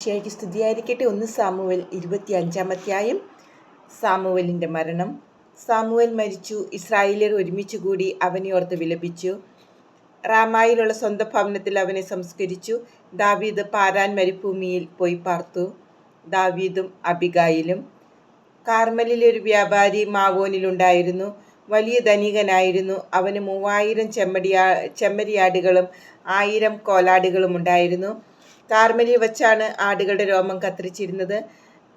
ശരിക്ക് സ്തുതിയായിരിക്കട്ടെ. 1 സാമുവേൽ 25-ാം അധ്യായം. സാമുവേലിൻ്റെ മരണം. സാമുവേൽ മരിച്ചു. ഇസ്രായേല്യർ ഒരുമിച്ച് കൂടി അവനെ ഓർത്ത് വിലപിച്ചു. റാമായിലുള്ള സ്വന്തം ഭവനത്തിൽ അവനെ സംസ്കരിച്ചു. ദാവീദ് പാരാൻ മരുഭൂമിയിൽ പോയി പാർത്തു. ദാവീദും അബിഗായിലും. കാർമലിലെ ഒരു വ്യാപാരി മാവോനിലുണ്ടായിരുന്നു. വലിയ ധനികനായിരുന്നു. അവന് 3000 ചെമ്മരിയാടുകളും 1000 കോലാടുകളും ഉണ്ടായിരുന്നു. കാർമലിൽ വച്ചാണ് ആടുകളുടെ രോമം കത്തിരിച്ചിരുന്നത്.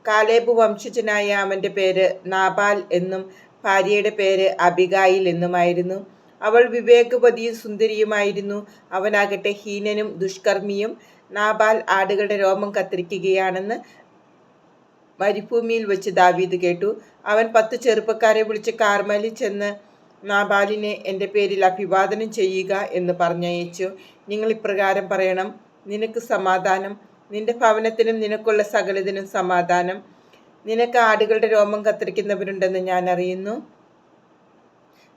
കാലേബ് വംശജനായ അവൻ്റെ പേര് നാബാൽ എന്നും ഭാര്യയുടെ പേര് അബിഗായിൽ എന്നുമായിരുന്നു. അവൾ വിവേകവതിയും സുന്ദരിയുമായിരുന്നു. അവനാകട്ടെ ഹീനനും ദുഷ്കർമ്മിയും. നാബാൽ ആടുകളുടെ രോമം കത്തിരിക്കുകയാണെന്ന് മരുഭൂമിയിൽ വെച്ച് ദാവീദ് കേട്ടു. അവൻ 10 ചെറുപ്പക്കാരെ വിളിച്ച് കാർമലിൽ ചെന്ന് നാബാലിനെ എൻ്റെ പേരിൽ അഭിവാദനം ചെയ്യുക എന്ന് പറഞ്ഞയച്ചു. നിങ്ങൾ ഇപ്രകാരം പറയണം: നിനക്ക് സമാധാനം, നിന്റെ ഭവനത്തിനും നിനക്കുള്ള സകലതിനും സമാധാനം. നിനക്ക് ആടുകളുടെ രോമം കത്തിരിക്കുന്നവരുണ്ടെന്ന് ഞാൻ അറിയുന്നു.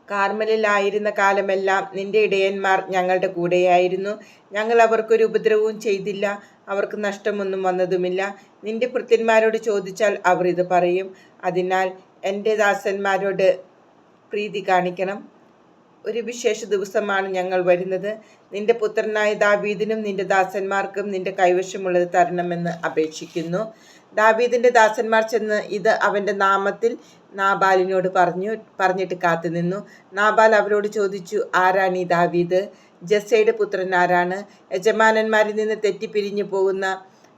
കാർമലിലായിരുന്ന കാലമെല്ലാം നിന്റെ ഇടയന്മാർ ഞങ്ങളുടെ കൂടെയായിരുന്നു. ഞങ്ങൾ അവർക്കൊരു ഉപദ്രവവും ചെയ്തില്ല, അവർക്ക് നഷ്ടമൊന്നും വന്നതുമില്ല. നിന്റെ ഭൃത്യന്മാരോട് ചോദിച്ചാൽ അവർ ഇത് പറയും. അതിനാൽ എൻ്റെ ദാസന്മാരോട് പ്രീതി കാണിക്കണം. ഒരു വിശേഷ ദിവസമാണ് ഞങ്ങൾ വരുന്നത്. നിന്റെ പുത്രനായ ദാവീദിനും നിന്റെ ദാസന്മാർക്കും നിന്റെ കൈവശമുള്ളത് തരണമെന്ന് അപേക്ഷിക്കുന്നു. ദാവീദിന്റെ ദാസന്മാർ ചെന്ന് ഇത് അവന്റെ നാമത്തിൽ നാബാലിനോട് പറഞ്ഞിട്ട് കാത്തുനിന്നു. നാബാൽ അവരോട് ചോദിച്ചു: ആരാണ് ഈ ദാവീദ്? ജസ്സയുടെ പുത്രൻ ആരാണ്? യജമാനന്മാരിൽ നിന്ന് തെറ്റിപ്പിരിഞ്ഞു പോകുന്ന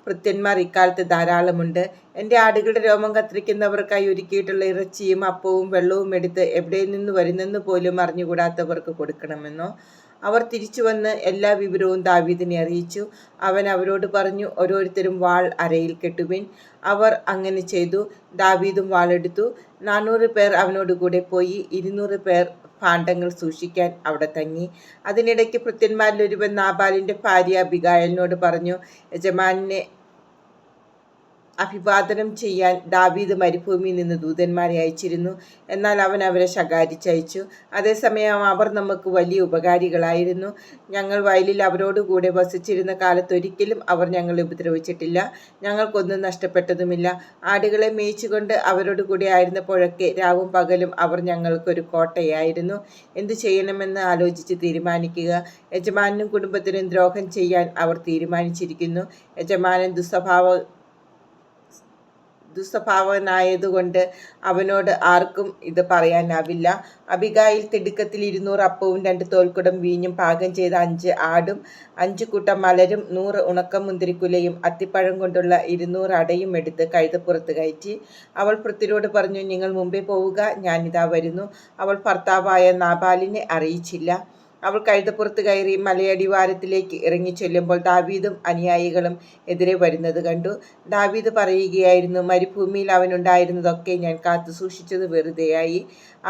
ഭൃത്യന്മാർ ഇക്കാലത്ത് ധാരാളമുണ്ട്. എൻ്റെ ആടുകളുടെ രോമം കത്തിരിക്കുന്നവർക്കായി ഒരുക്കിയിട്ടുള്ള ഇറച്ചിയും അപ്പവും വെള്ളവും എടുത്ത് എവിടെ നിന്ന് വരുന്നെന്ന് പോലും അറിഞ്ഞുകൂടാത്തവർക്ക് കൊടുക്കണമെന്നോ? അവർ തിരിച്ചു വന്ന് എല്ലാ വിവരവും ദാവീദിനെ അറിയിച്ചു. അവൻ അവരോട് പറഞ്ഞു: ഓരോരുത്തരും വാൾ അരയിൽ കെട്ടുവിൻ. അവർ അങ്ങനെ ചെയ്തു. ദാവീദും വാളെടുത്തു. 400 പേർ അവനോട് കൂടെ പോയി. 200 പേർ ഭാണ്ഡങ്ങൾ സൂക്ഷിക്കാൻ അവിടെ തങ്ങി. അതിനിടയ്ക്ക് ഭൃത്യന്മാരിൽ ഒരുവൻ നാബാലിൻ്റെ ഭാര്യ അബിഗായിലിനോട് പറഞ്ഞു: യജമാനെ അഭിവാദനം ചെയ്യാൻ ദാവീദ് മരുഭൂമിയിൽ നിന്ന് ദൂതന്മാരെ അയച്ചിരുന്നു. എന്നാൽ അവൻ അവരെ ശകാരിച്ചയച്ചു. അതേസമയം അവർ നമുക്ക് വലിയ ഉപകാരികളായിരുന്നു. ഞങ്ങൾ വയലിൽ അവരോടുകൂടെ വസിച്ചിരുന്ന കാലത്തൊരിക്കലും അവർ ഞങ്ങളെ ഉപദ്രവിച്ചിട്ടില്ല. ഞങ്ങൾക്കൊന്നും നഷ്ടപ്പെട്ടതുമില്ല. ആടുകളെ മേയിച്ചുകൊണ്ട് അവരോട് കൂടെ ആയിരുന്നപ്പോഴൊക്കെ രാവും പകലും അവർ ഞങ്ങൾക്കൊരു കോട്ടയായിരുന്നു. എന്തു ചെയ്യണമെന്ന് ആലോചിച്ച് തീരുമാനിക്കുക. യജമാനും കുടുംബത്തിനും ദ്രോഹം ചെയ്യാൻ അവർ തീരുമാനിച്ചിരിക്കുന്നു. യജമാനൻ ദുസ്വഭാവനായതുകൊണ്ട് അവനോട് ആർക്കും ഇത് പറയാനാവില്ല. അബിഗായിൽ തിടുക്കത്തിൽ 200 അപ്പവും 2 തോൽക്കുടം വീഞ്ഞും പാകം ചെയ്ത 5 ആടും 5 കൂട്ടം മലരും 100 ഉണക്കമുന്തിരിക്കുലയും അത്തിപ്പഴം കൊണ്ടുള്ള 200 അടയും എടുത്ത് കഴുതപ്പുറത്ത് കയറ്റി. അവൾ ഭൃത്യരോട് പറഞ്ഞു: നിങ്ങൾ മുമ്പേ പോവുക, ഞാനിതാ വരുന്നു. അവൾ ഭർത്താവായ നാബാലിനെ അറിയിച്ചില്ല. അവൾ കഴുതപ്പുറത്ത് കയറി മലയടിവാരത്തിലേക്ക് ഇറങ്ങിച്ചെല്ലുമ്പോൾ ദാവീദും അനുയായികളും എതിരെ വരുന്നത് കണ്ടു. ദാവീദ് പറയുകയായിരുന്നു: മരുഭൂമിയിൽ അവനുണ്ടായിരുന്നതൊക്കെ ഞാൻ കാത്തു സൂക്ഷിച്ചത് വെറുതെയായി.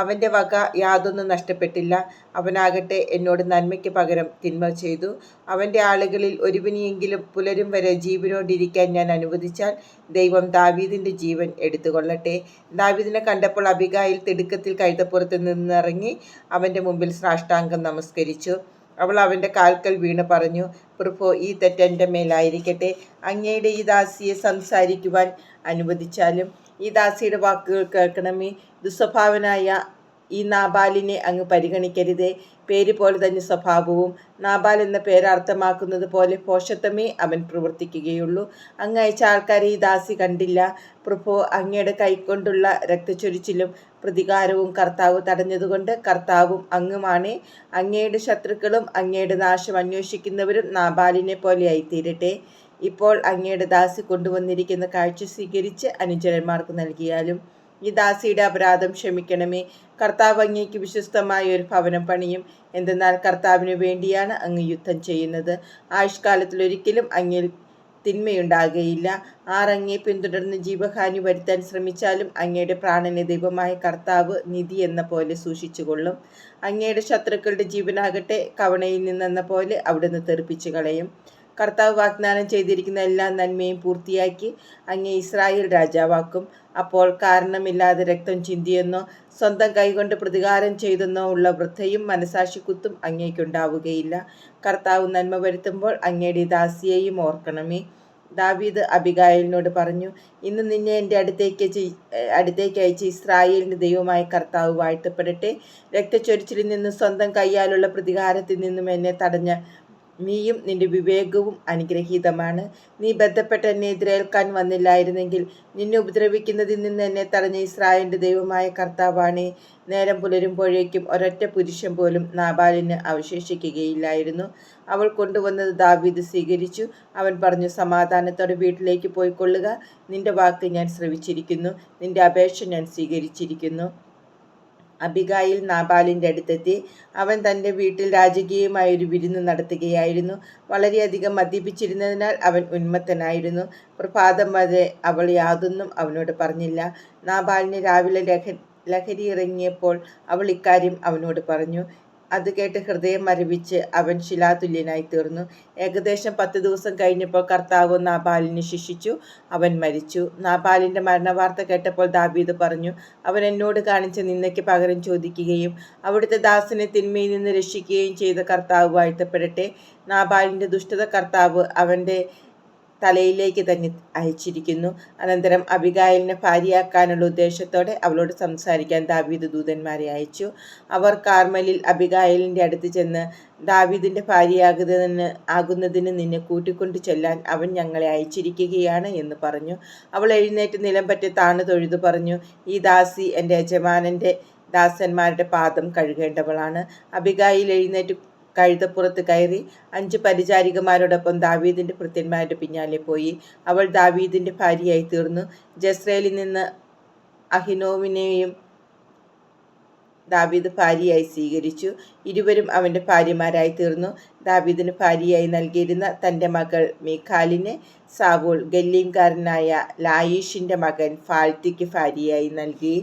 അവൻ്റെ വക യാതൊന്നും നഷ്ടപ്പെട്ടില്ല. അവനാകട്ടെ എന്നോട് നന്മയ്ക്ക് പകരം തിന്മ ചെയ്തു. അവൻ്റെ ആളുകളിൽ ഒരുവനെയെങ്കിലും പുലരും വരെ ജീവനോടിരിക്കാൻ ഞാൻ അനുവദിച്ചാൽ ദൈവം ദാവീദിൻ്റെ ജീവൻ എടുത്തുകൊള്ളട്ടെ. ദാവീദിനെ കണ്ടപ്പോൾ അബിഗായിൽ തിടുക്കത്തിൽ കഴുതപ്പുറത്ത് നിന്നിറങ്ങി അവൻ്റെ മുമ്പിൽ സാഷ്ടാംഗം നമസ്കരിച്ചു. അവൾ അവൻ്റെ കാൽക്കൽ വീണ് പറഞ്ഞു: പ്രഭോ, ഈ തെറ്റ് എൻ്റെ മേലായിരിക്കട്ടെ. അങ്ങയുടെ ഈ ദാസിയെ സംസാരിക്കുവാൻ അനുവദിച്ചാലും ഈ ദാസിയുടെ വാക്കുകൾ കേൾക്കണമേ. ദുസ്വഭാവനായ ഈ നാബാലിനെ അങ്ങ് പരിഗണിക്കരുതേ. പേര് പോലെ തന്നെ സ്വഭാവവും. നാബാൽ എന്ന പേര് അർത്ഥമാക്കുന്നത് പോലെ ഭോഷത്വമേ അവൻ പ്രവർത്തിക്കുകയുള്ളൂ. അങ്ങ് അയച്ച ആൾക്കാരെ ഈ ദാസി കണ്ടില്ല. പ്രഭോ, അങ്ങയുടെ കൈക്കൊണ്ടുള്ള രക്തച്ചൊരിച്ചിലും പ്രതികാരവും കർത്താവ് തടഞ്ഞതുകൊണ്ട് കർത്താവും അങ്ങുമാണേ. അങ്ങയുടെ ശത്രുക്കളും അങ്ങയുടെ നാശം അന്വേഷിക്കുന്നവരും നാബാലിനെ പോലെയായി തീരട്ടെ. ഇപ്പോൾ അങ്ങയുടെ ദാസി കൊണ്ടുവന്നിരിക്കുന്ന കാഴ്ച സ്വീകരിച്ച് അനുചരന്മാർക്ക് നൽകിയാലും ഈ ദാസിയുടെ അപരാധം ക്ഷമിക്കണമേ. കർത്താവ് അങ്ങേക്ക് വിശ്വസ്തമായ ഒരു ഭവനം പണിയും. എന്തെന്നാൽ കർത്താവിന് വേണ്ടിയാണ് അങ്ങ് യുദ്ധം ചെയ്യുന്നത്. ആയുഷ്കാലത്തിലൊരിക്കലും അങ്ങിൽ തിന്മയുണ്ടാകുകയില്ല. അങ്ങയെ പിന്തുടർന്ന് ജീവഹാനി വരുത്താൻ ശ്രമിച്ചാലും അങ്ങയുടെ പ്രാണനെ ദൈവമായ കർത്താവ് നിധി എന്ന പോലെ സൂക്ഷിച്ചുകൊള്ളും. അങ്ങയുടെ ശത്രുക്കളുടെ ജീവനാകട്ടെ കവണയിൽ നിന്നെന്ന പോലെ അവിടുന്ന് തെറിപ്പിച്ചു കളയും. കർത്താവ് വാഗ്ദാനം ചെയ്തിരിക്കുന്ന എല്ലാ നന്മയും പൂർത്തിയാക്കി അങ്ങേ ഇസ്രായേൽ രാജാവാക്കും. അപ്പോൾ കാരണമില്ലാതെ രക്തം ചിന്തിയെന്നോ സ്വന്തം കൈകൊണ്ട് പ്രതികാരം ചെയ്തെന്നോ ഉള്ള വൃദ്ധയും മനസാക്ഷിക്കുത്തും അങ്ങേക്കുണ്ടാവുകയില്ല. കർത്താവ് നന്മ വരുത്തുമ്പോൾ അങ്ങയുടെ ദാസിയെയും ഓർക്കണമേ. ദാവീദ് അബിഗായിലിനോട് പറഞ്ഞു, ഇന്ന് നിന്നെ എൻ്റെ അടുത്തേക്ക് അയച്ച് ഇസ്രായേലിൻ്റെ ദൈവമായ കർത്താവ് വാഴ്ത്തപ്പെടട്ടെ. രക്തച്ചൊരിച്ചിലിൽ നിന്നും സ്വന്തം കയ്യാലുള്ള പ്രതികാരത്തിൽ നിന്നും എന്നെ തടഞ്ഞ നീയും നിന്റെ വിവേകവും അനുഗ്രഹീതമാണ്. നീ ബന്ധപ്പെട്ട് എന്നെ എതിരേൽക്കാൻ വന്നില്ലായിരുന്നെങ്കിൽ നിന്നെ ഉപദ്രവിക്കുന്നതിൽ നിന്ന് എന്നെ തടഞ്ഞ ഇസ്രായേലിൻ്റെ ദൈവമായ കർത്താവാണ്. നേരം പുലരുമ്പോഴേക്കും ഒരൊറ്റ പുരുഷൻ പോലും നാബാലിന് അവശേഷിക്കുകയില്ലായിരുന്നു. അവൾ കൊണ്ടുവന്നത് ദാവീദ് സ്വീകരിച്ചു. അവൻ പറഞ്ഞു, സമാധാനത്തോടെ വീട്ടിലേക്ക് പോയിക്കൊള്ളുക. നിന്റെ വാക്ക് ഞാൻ ശ്രവിച്ചിരിക്കുന്നു, നിന്റെ അപേക്ഷ ഞാൻ സ്വീകരിച്ചിരിക്കുന്നു. അബിഗായിൽ നാബാലിൻ്റെ അടുത്തെത്തി. അവൻ തൻ്റെ വീട്ടിൽ രാജകീയമായൊരു വിരുന്ന് നടത്തുകയായിരുന്നു. വളരെയധികം മദ്യപിച്ചിരുന്നതിനാൽ അവൻ ഉന്മത്തനായിരുന്നു. പ്രഭാതം വരെ അവൾ യാതൊന്നും അവനോട് പറഞ്ഞില്ല. നാബാലിന് രാവിലെ ലഹരി ഇറങ്ങിയപ്പോൾ അവൾ ഇക്കാര്യം അവനോട് പറഞ്ഞു. അത് കേട്ട് ഹൃദയം മരവിച്ച് അവൻ ശിലാതുല്യനായി തീർന്നു. ഏകദേശം 10 ദിവസം കഴിഞ്ഞപ്പോൾ കർത്താവ് നാബാലിനെ ശിക്ഷിച്ചു. അവൻ മരിച്ചു. നാബാലിൻ്റെ മരണവാർത്ത കേട്ടപ്പോൾ ദാവീദ് പറഞ്ഞു, അവൻ എന്നോട് കാണിച്ച നിന്ദയ്ക്ക് പകരം ചോദിക്കുകയും അവിടുത്തെ ദാസനെ തിന്മയിൽ നിന്ന് രക്ഷിക്കുകയും ചെയ്ത കർത്താവ് വാഴ്ത്തപ്പെടട്ടെ. നാബാലിൻ്റെ ദുഷ്ടത കർത്താവ് അവൻ്റെ തലയിലേക്ക് തന്നെ അയച്ചിരിക്കുന്നു. അനന്തരം അബിഗായിലിനെ ഭാര്യയാക്കാനുള്ള ഉദ്ദേശത്തോടെ അവളോട് സംസാരിക്കാൻ ദാവീദ് ദൂതന്മാരെ അയച്ചു. അവർ കാർമലിൽ അബിഗായിലിൻ്റെ അടുത്ത് ചെന്ന്, ദാവീദിൻ്റെ ഭാര്യയാകുന്നതിന് നിന്നെ കൂട്ടിക്കൊണ്ടു ചെല്ലാൻ അവൻ ഞങ്ങളെ അയച്ചിരിക്കുകയാണ് എന്ന് പറഞ്ഞു. അവൾ എഴുന്നേറ്റ് നിലംപറ്റി താണു തൊഴുതു പറഞ്ഞു, ഈ ദാസി എൻ്റെ യജമാനൻ്റെ ദാസന്മാരുടെ പാദം കഴുകേണ്ടവളാണ്. അബിഗായിൽ എഴുന്നേറ്റ് കഴുതപ്പുറത്ത് കയറി 5 പരിചാരികമാരോടൊപ്പം ദാവീദിൻ്റെ ഭൃത്യന്മാരുടെ പിന്നാലെ പോയി. അവൾ ദാവീദിൻ്റെ ഭാര്യയായി തീർന്നു. ജസ്രേലിൽ നിന്ന് അഹിനോമിനെയും ദാവീദ് ഭാര്യയായി സ്വീകരിച്ചു. ഇരുവരും അവൻ്റെ ഭാര്യമാരായി തീർന്നു. ദാവീദിന് ഭാര്യയായി നൽകിയിരുന്ന തൻ്റെ മകൾ മീഖാലിനെ സാവൂൾ ഗല്ലീംകാരനായ ലായീഷിൻ്റെ മകൻ ഫാൽത്തിക്ക് ഭാര്യയായി നൽകി.